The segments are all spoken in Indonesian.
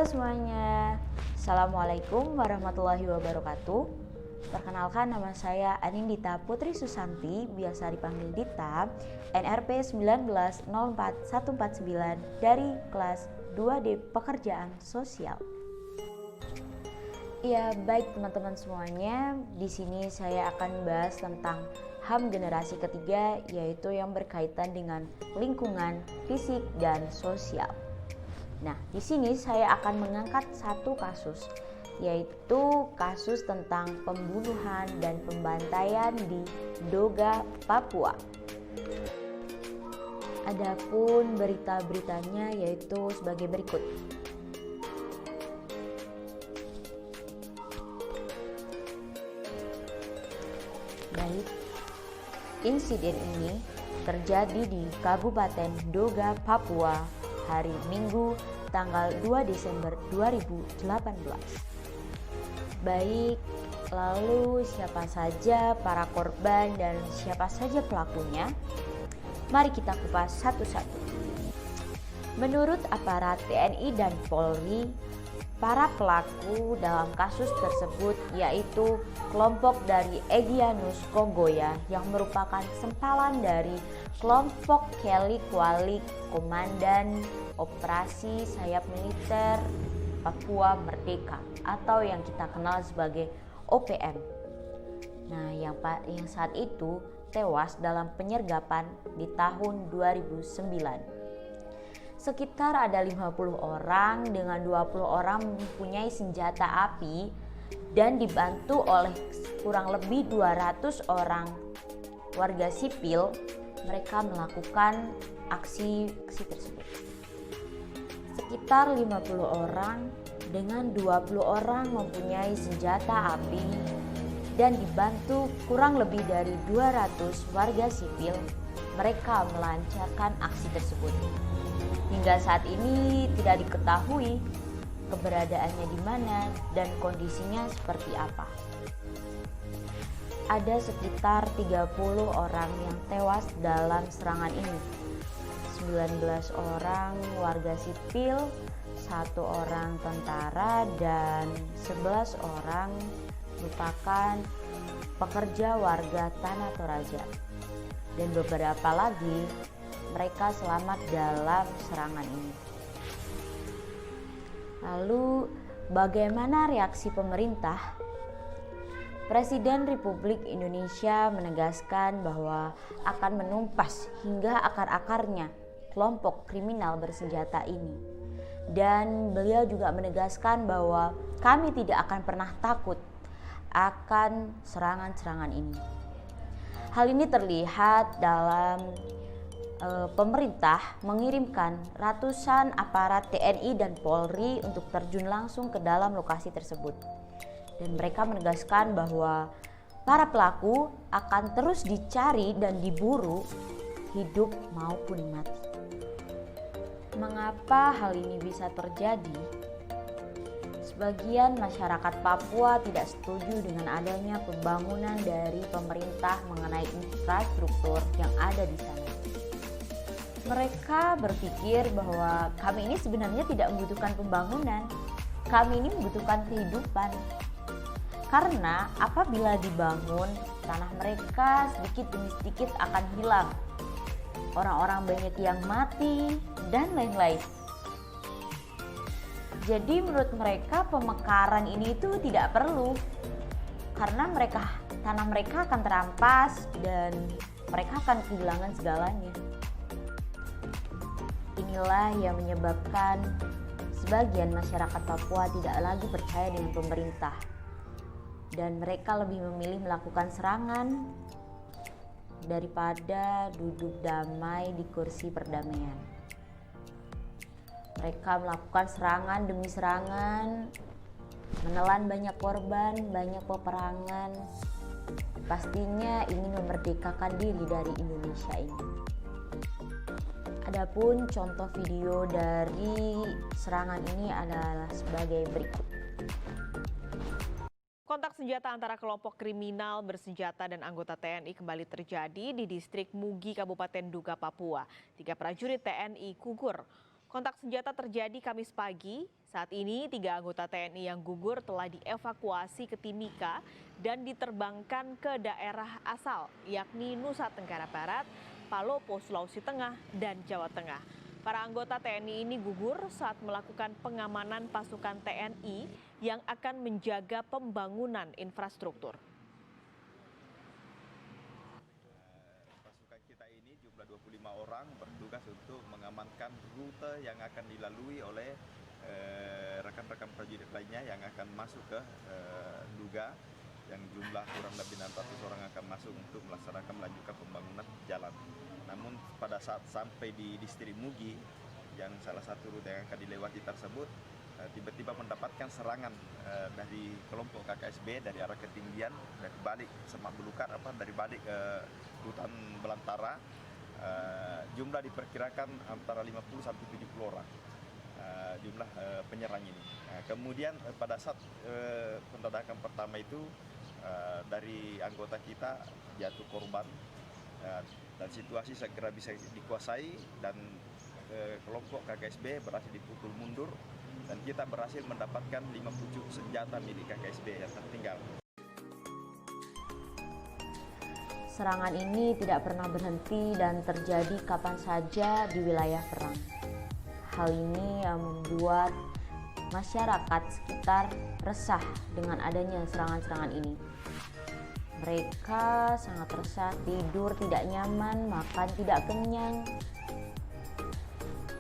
semuanya, Assalamualaikum warahmatullahi wabarakatuh. Perkenalkan, nama saya Anindita Putri Susanti, biasa dipanggil Dita, NRP 1904149 dari kelas 2D Pekerjaan Sosial. Ya, baik teman-teman semuanya, di sini saya akan membahas tentang HAM generasi ketiga, yaitu yang berkaitan dengan lingkungan, fisik, dan sosial. Nah, di sini saya akan mengangkat satu kasus, yaitu kasus tentang pembunuhan dan pembantaian di Doga, Papua. Adapun berita-beritanya yaitu sebagai berikut. Baik, insiden ini terjadi di Kabupaten Doga, Papua, hari Minggu tanggal 2 Desember 2018. Baik, lalu siapa saja para korban dan siapa saja pelakunya? Mari kita kupas satu-satu. Menurut aparat TNI dan Polri, para pelaku dalam kasus tersebut yaitu kelompok dari Egyanus Kogoya yang merupakan sempalan dari kelompok Keli Kwali Komandan Operasi Sayap Militer Papua Merdeka atau yang kita kenal sebagai OPM. Nah, yang saat itu tewas dalam penyergapan di tahun 2009. Sekitar ada 50 orang dengan 20 orang mempunyai senjata api dan dibantu oleh kurang lebih 200 orang warga sipil. Mereka melakukan aksi tersebut. Sekitar 50 orang dengan 20 orang mempunyai senjata api dan dibantu kurang lebih dari 200 warga sipil. Mereka melancarkan aksi tersebut. Hingga saat ini tidak diketahui keberadaannya di mana dan kondisinya seperti apa. Ada sekitar 30 orang yang tewas dalam serangan ini. 19 orang warga sipil, 1 orang tentara, dan 11 orang merupakan pekerja warga Tanah Toraja. Dan beberapa lagi mereka selamat dalam serangan ini. Lalu, bagaimana reaksi pemerintah? Presiden Republik Indonesia menegaskan bahwa akan menumpas hingga akar-akarnya kelompok kriminal bersenjata ini. Dan beliau juga menegaskan bahwa kami tidak akan pernah takut akan serangan-serangan ini. Hal ini terlihat dalam pemerintah mengirimkan ratusan aparat TNI dan Polri untuk terjun langsung ke dalam lokasi tersebut. Dan mereka menegaskan bahwa para pelaku akan terus dicari dan diburu hidup maupun mati. Mengapa hal ini bisa terjadi? Sebagian masyarakat Papua tidak setuju dengan adanya pembangunan dari pemerintah mengenai infrastruktur yang ada di sana. Mereka berpikir bahwa kami ini sebenarnya tidak membutuhkan pembangunan, kami ini membutuhkan kehidupan. Karena apabila dibangun, tanah mereka sedikit demi sedikit akan hilang. Orang-orang banyak yang mati dan lain-lain. Jadi menurut mereka pemekaran ini itu tidak perlu. Karena tanah mereka akan terampas dan mereka akan kehilangan segalanya. Inilah yang menyebabkan sebagian masyarakat Papua tidak lagi percaya dengan pemerintah. Dan mereka lebih memilih melakukan serangan daripada duduk damai di kursi perdamaian. Mereka melakukan serangan demi serangan, menelan banyak korban, banyak peperangan. Pastinya ingin memerdekakan diri dari Indonesia ini. Adapun contoh video dari serangan ini adalah sebagai berikut. Kontak senjata antara kelompok kriminal bersenjata dan anggota TNI kembali terjadi di distrik Mugi, Kabupaten Duga, Papua. 3 prajurit TNI gugur. Kontak senjata terjadi Kamis pagi. Saat ini 3 anggota TNI yang gugur telah dievakuasi ke Timika dan diterbangkan ke daerah asal, yakni Nusa Tenggara Barat, Palopo, Sulawesi Tengah, dan Jawa Tengah. Para anggota TNI ini gugur saat melakukan pengamanan pasukan TNI yang akan menjaga pembangunan infrastruktur. Pasukan kita ini jumlah 25 orang bertugas untuk mengamankan rute yang akan dilalui oleh rekan-rekan prajurit lainnya yang akan masuk ke Duga, yang jumlah kurang lebih 600 orang akan masuk untuk melanjutkan pembangunan jalan. Namun pada saat sampai di distrik Mugi, yang salah satu rute yang akan dilewati tersebut, tiba-tiba mendapatkan serangan dari kelompok KKSB dari arah ketinggian, dari balik Semak Belukar, dari balik hutan belantara. Jumlah diperkirakan antara 50 sampai 70 orang jumlah penyerang ini. Kemudian pada saat pendatangan pertama itu dari anggota kita jatuh korban, dan situasi segera bisa dikuasai dan kelompok KKSB berhasil dipukul mundur dan kita berhasil mendapatkan 5 pucuk senjata milik KKSB yang tertinggal. Serangan ini tidak pernah berhenti dan terjadi kapan saja di wilayah perang. Hal ini yang membuat masyarakat sekitar resah dengan adanya serangan-serangan ini. Mereka sangat resah, tidur tidak nyaman, makan tidak kenyang.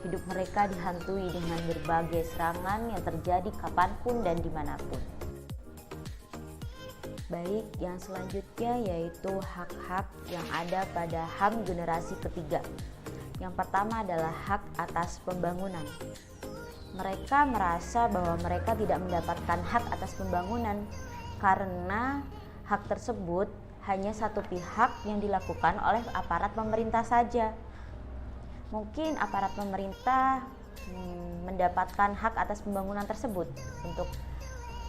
Hidup mereka dihantui dengan berbagai serangan yang terjadi kapanpun dan dimanapun. Baik, yang selanjutnya yaitu hak-hak yang ada pada HAM generasi ketiga. Yang pertama adalah hak atas pembangunan. Mereka merasa bahwa mereka tidak mendapatkan hak atas pembangunan karena hak tersebut hanya satu pihak yang dilakukan oleh aparat pemerintah saja. Mungkin aparat pemerintah mendapatkan hak atas pembangunan tersebut untuk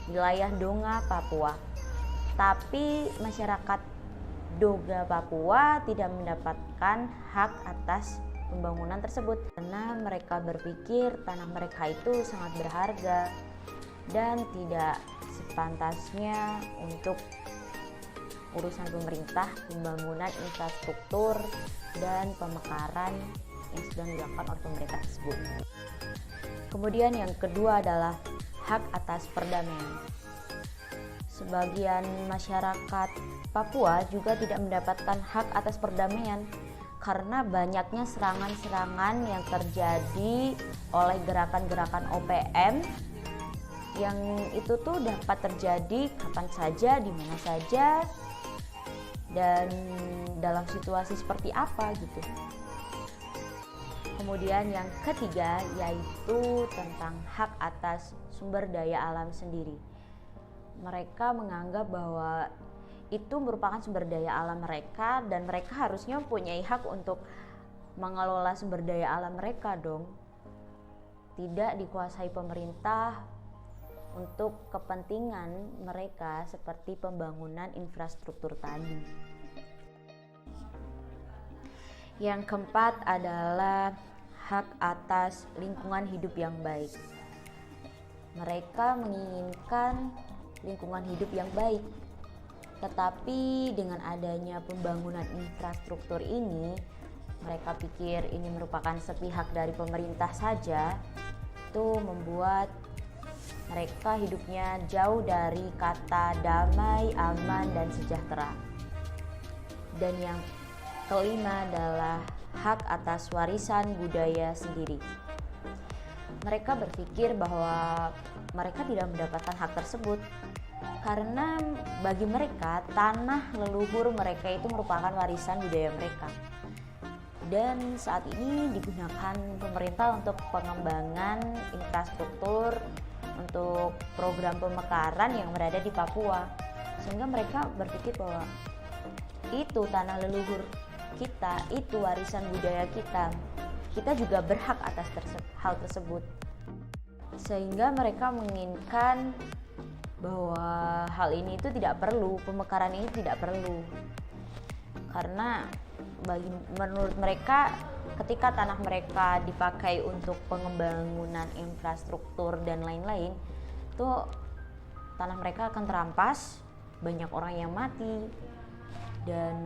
wilayah Donga, Papua. Tapi masyarakat Doga, Papua tidak mendapatkan hak atas pembangunan tersebut karena mereka berpikir tanah mereka itu sangat berharga dan tidak sepantasnya untuk urusan pemerintah, pembangunan infrastruktur dan pemekaran yang sedang dilakukan oleh pemerintah tersebut. Kemudian yang kedua adalah hak atas perdamaian. Sebagian masyarakat Papua juga tidak mendapatkan hak atas perdamaian karena banyaknya serangan-serangan yang terjadi oleh gerakan-gerakan OPM yang itu tuh dapat terjadi kapan saja, di mana saja, dan dalam situasi seperti apa gitu. Kemudian yang ketiga yaitu tentang hak atas sumber daya alam sendiri. Mereka menganggap bahwa itu merupakan sumber daya alam mereka dan mereka harusnya mempunyai hak untuk mengelola sumber daya alam mereka dong. Tidak dikuasai pemerintah untuk kepentingan mereka seperti pembangunan infrastruktur tadi. Yang keempat adalah hak atas lingkungan hidup yang baik. Mereka menginginkan lingkungan hidup yang baik. Tetapi dengan adanya pembangunan infrastruktur ini, mereka pikir ini merupakan sepihak dari pemerintah saja, itu membuat mereka hidupnya jauh dari kata damai, aman, dan sejahtera. Dan yang kelima adalah hak atas warisan budaya sendiri. Mereka berpikir bahwa mereka tidak mendapatkan hak tersebut karena bagi mereka tanah leluhur mereka itu merupakan warisan budaya mereka. Dan saat ini digunakan pemerintah untuk pengembangan infrastruktur untuk program pemekaran yang berada di Papua. Sehingga mereka berpikir bahwa itu tanah leluhur kita, itu warisan budaya kita. Kita juga berhak atas hal tersebut. Sehingga mereka menginginkan bahwa hal ini itu tidak perlu, pemekaran ini tidak perlu. Karena menurut mereka ketika tanah mereka dipakai untuk pengembangan infrastruktur dan lain-lain, itu tanah mereka akan terampas, banyak orang yang mati, dan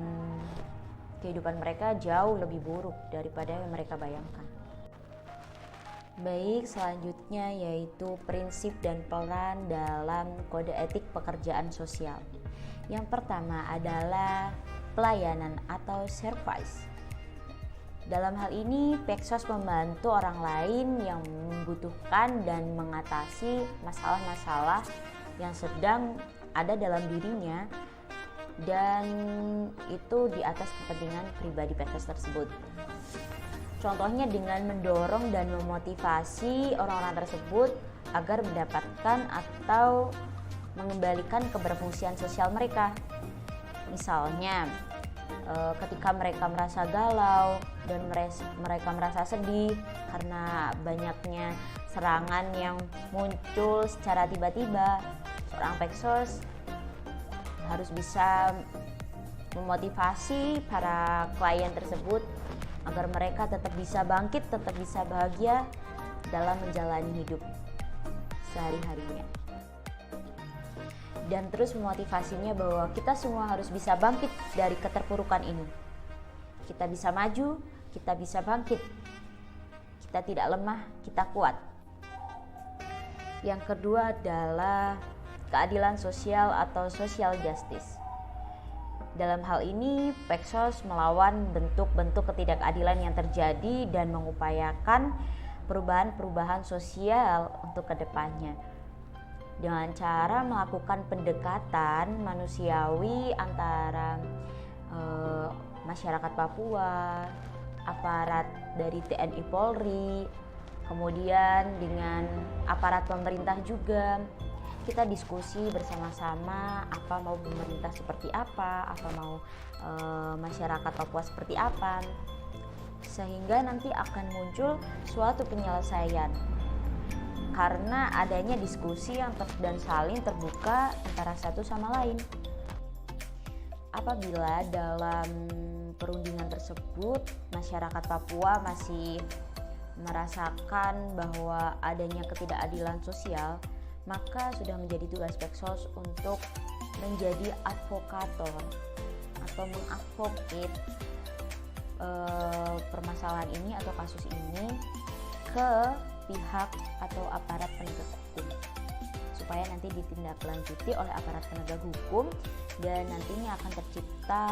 kehidupan mereka jauh lebih buruk daripada yang mereka bayangkan. Baik, selanjutnya yaitu prinsip dan peran dalam kode etik pekerjaan sosial. Yang pertama adalah pelayanan atau service. Dalam hal ini, Peksos membantu orang lain yang membutuhkan dan mengatasi masalah-masalah yang sedang ada dalam dirinya, dan itu di atas kepentingan pribadi Peksos tersebut. Contohnya dengan mendorong dan memotivasi orang-orang tersebut agar mendapatkan atau mengembalikan keberfungsian sosial mereka. Misalnya, ketika mereka merasa galau dan mereka merasa sedih karena banyaknya serangan yang muncul secara tiba-tiba, seorang Peksos harus bisa memotivasi para klien tersebut agar mereka tetap bisa bangkit, tetap bisa bahagia dalam menjalani hidup sehari-harinya. Dan terus memotivasinya bahwa kita semua harus bisa bangkit dari keterpurukan ini. Kita bisa maju, kita bisa bangkit. Kita tidak lemah, kita kuat. Yang kedua adalah keadilan sosial atau social justice. Dalam hal ini, Peksos melawan bentuk-bentuk ketidakadilan yang terjadi dan mengupayakan perubahan-perubahan sosial untuk kedepannya. Dengan cara melakukan pendekatan manusiawi antara masyarakat Papua, aparat dari TNI Polri, kemudian dengan aparat pemerintah juga. Kita diskusi bersama-sama apa mau pemerintah seperti apa mau masyarakat Papua seperti apa, sehingga nanti akan muncul suatu penyelesaian karena adanya diskusi yang dan saling terbuka antara satu sama lain. Apabila dalam perundingan tersebut masyarakat Papua masih merasakan bahwa adanya ketidakadilan sosial, maka sudah menjadi tugas Peksos untuk menjadi advokator atau mengadvocate permasalahan ini atau kasus ini ke pihak atau aparat penegak hukum, supaya nanti ditindaklanjuti oleh aparat penegak hukum dan nantinya akan tercipta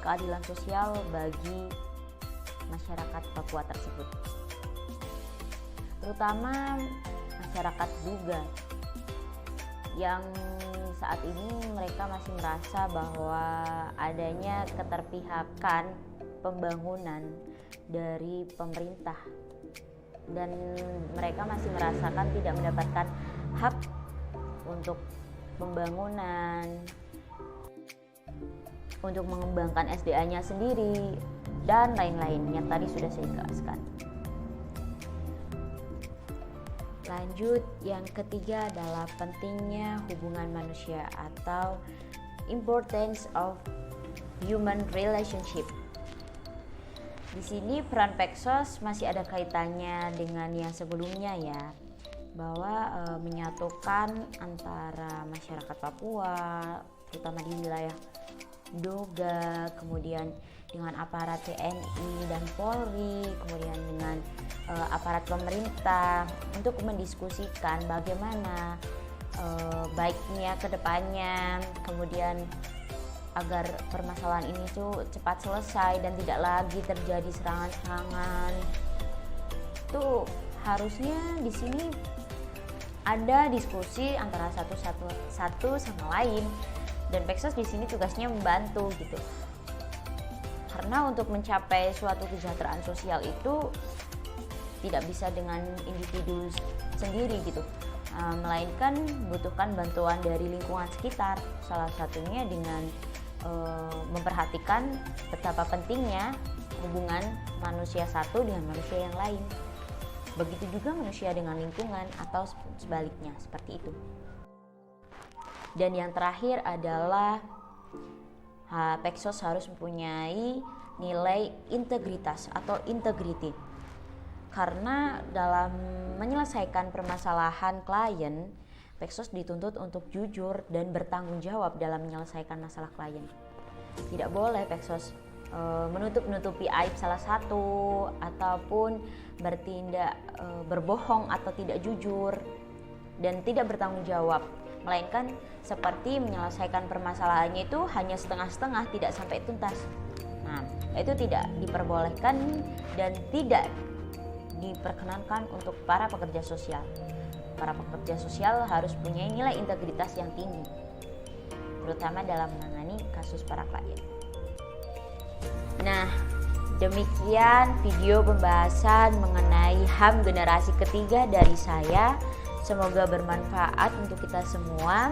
keadilan sosial bagi masyarakat Papua tersebut, terutama masyarakat Duga yang saat ini mereka masih merasa bahwa adanya keterpihakan pembangunan dari pemerintah dan mereka masih merasakan tidak mendapatkan hak untuk pembangunan, untuk mengembangkan SDA-nya sendiri dan lain-lain yang tadi sudah saya jelaskan. Lanjut, yang ketiga adalah pentingnya hubungan manusia atau importance of human relationship. Di sini peran Peksos masih ada kaitannya dengan yang sebelumnya ya, bahwa menyatukan antara masyarakat Papua, terutama di wilayah Doga, kemudian dengan aparat TNI dan Polri, kemudian dengan aparat pemerintah untuk mendiskusikan bagaimana baiknya ke depannya, kemudian agar permasalahan ini tuh cepat selesai dan tidak lagi terjadi serangan-serangan. Tuh harusnya di sini ada diskusi antara satu sama lain, dan Peksos di sini tugasnya membantu gitu. Karena untuk mencapai suatu kesejahteraan sosial itu tidak bisa dengan individu sendiri gitu, melainkan butuhkan bantuan dari lingkungan sekitar. Salah satunya dengan memperhatikan betapa pentingnya hubungan manusia satu dengan manusia yang lain. Begitu juga manusia dengan lingkungan atau sebaliknya, seperti itu. Dan yang terakhir adalah Pexos harus mempunyai nilai integritas atau integrity. Karena dalam menyelesaikan permasalahan klien, Pexos dituntut untuk jujur dan bertanggung jawab dalam menyelesaikan masalah klien. Tidak boleh Pexos menutup-nutupi aib salah satu ataupun bertindak berbohong atau tidak jujur dan tidak bertanggung jawab, melainkan seperti menyelesaikan permasalahannya itu hanya setengah-setengah, tidak sampai tuntas. Nah, itu tidak diperbolehkan dan tidak diperkenankan untuk para pekerja sosial. Para pekerja sosial harus punya nilai integritas yang tinggi, terutama dalam menangani kasus para klien. Nah, demikian video pembahasan mengenai HAM generasi ketiga dari saya. Semoga bermanfaat untuk kita semua.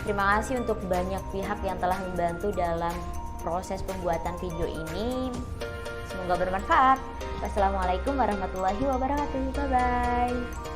Terima kasih untuk banyak pihak yang telah membantu dalam proses pembuatan video ini. Semoga bermanfaat. Wassalamualaikum warahmatullahi wabarakatuh. Bye-bye.